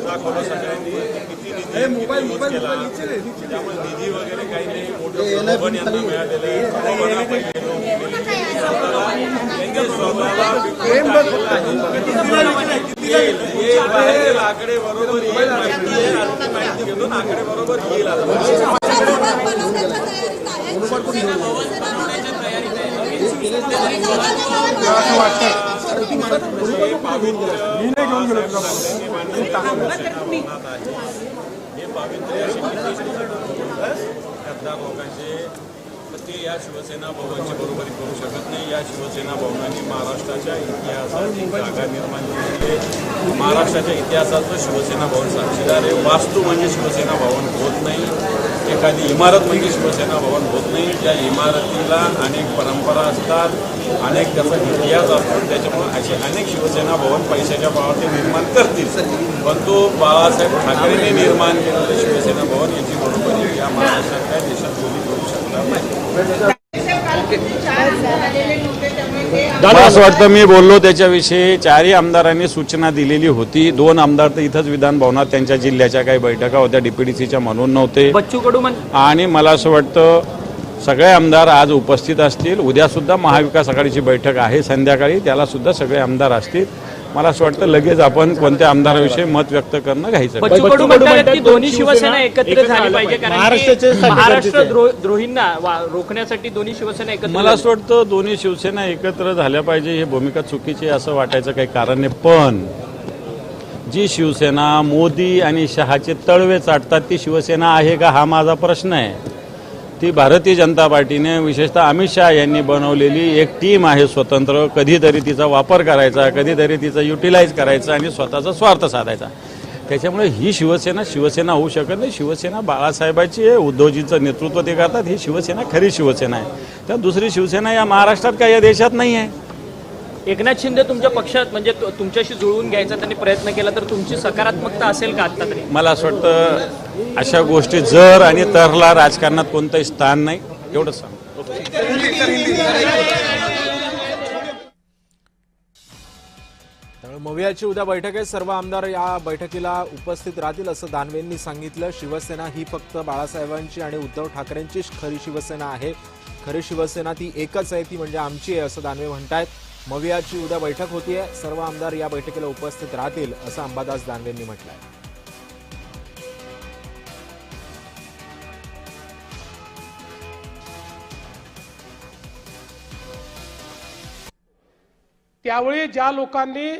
दाखवलं सगळ्यांनी किती निधी केला, त्यामुळे निधी वगैरे काही नाही, मोठं पण यांना मिळालेलं आकडे बरोबर येईल, माहिती घेतो आकडे बरोबर येईल. गद्दार लोकांचे ते या शिवसेना भवनाची बरोबरी करू शकत नाही. या शिवसेना भवनाने महाराष्ट्राच्या इतिहासात एक जागा निर्माण केली आहे. महाराष्ट्राच्या इतिहासाचं शिवसेना भवन साक्षीदार आहे. वास्तू म्हणजे शिवसेना भवन होत नाही, एखादी इमारत म्हणजे शिवसेना भवन होत नाही. या इमारतीला अनेक परंपरा असतात, अनेक त्याचा इतिहास असतो. त्याच्यामुळे असे अनेक शिवसेना भवन पैशाच्या भावात निर्माण करतील, परंतु बाळासाहेब ठाकरेंनी निर्माण केलेलं शिवसेना भवन याची बरोबरी या महाराष्ट्रात काय देशात कोणी करू शकणार नाही. मला असं वाटतं मी बोललो त्याच्याविषयी. चारही आमदारांनी सूचना दिलेली होती. 2 आमदार तर इथंच विधान भवनात त्यांच्या जिल्ह्याच्या काही बैठका होत्या डीपीडीसीच्या म्हणून नव्हते. बच्चू कडू आणि मला असं वाटतं सगळे आमदार आज उपस्थित असतील. उद्या सुद्धा महाविकास आघाडीची बैठक आहे संध्याकाळी, त्याला सुद्धा सगळे आमदार असतील. मला असं वाटतं लगेच आपण कोणत्या आमदाराविषयी मत व्यक्त करणं घ्यायचं. बच्चू कडू म्हणतात की दोन्ही शिवसेना एकत्र झाली पाहिजे, कारण महाराष्ट्र द्रोहींना रोखण्यासाठी दोन्ही शिवसेना एकत्र. मला असं वाटतं दोन्ही शिवसेना एकत्र झाल्या पाहिजे ही भूमिका चुकीची असं वाटायचं काही कारण नाही. पण जी शिवसेना मोदी आणि शहाचे तळवे चाटतात ती शिवसेना आहे का हा माझा प्रश्न आहे. ती भारतीय जनता पार्टीने विशेषतः अमित शहा यांनी बनवलेली एक टीम आहे स्वतंत्र. कधीतरी तिचा वापर करायचा, कधीतरी तिचा युटिलाइज करायचा आणि स्वतःचा स्वार्थ साधायचा. त्याच्यामुळे ही शिवसेना होऊ शकत नाही. शिवसेना बाळासाहेबांची आहे, उद्धवजींचं नेतृत्व ते करतात. ही शिवसेना खरी शिवसेना आहे. त्या दुसरी शिवसेना या महाराष्ट्रात काय या देशात नाही आहे. एकनाथ शिंदे तुमच्या पक्षात म्हणजे तुमच्याशी जुळवून घ्यायचा त्यांनी प्रयत्न केला तर तुमची सकारात्मकता असेल का आता तरी? मला असं वाटतं अशा गोष्टी जर आणि तरला राजकारणात कोणतंही स्थान नाही, एवढंच सांग. त्यामुळे मवियाची उद्या बैठक आहे. सर्व आमदार या बैठकीला उपस्थित राहतील असं दानवेंनी सांगितलं. शिवसेना ही फक्त बाळासाहेबांची आणि उद्धव ठाकरेंचीच खरी शिवसेना आहे. खरी शिवसेना ती एकच आहे, ती म्हणजे आमची आहे असं दानवे म्हणतायत. मवियाची उद्या बैठक होतीये. सर्व आमदार या बैठकीला उपस्थित राहतील असं अंबादास दानवेंनी म्हटलंय. त्यावेळी ज्या लोकांनी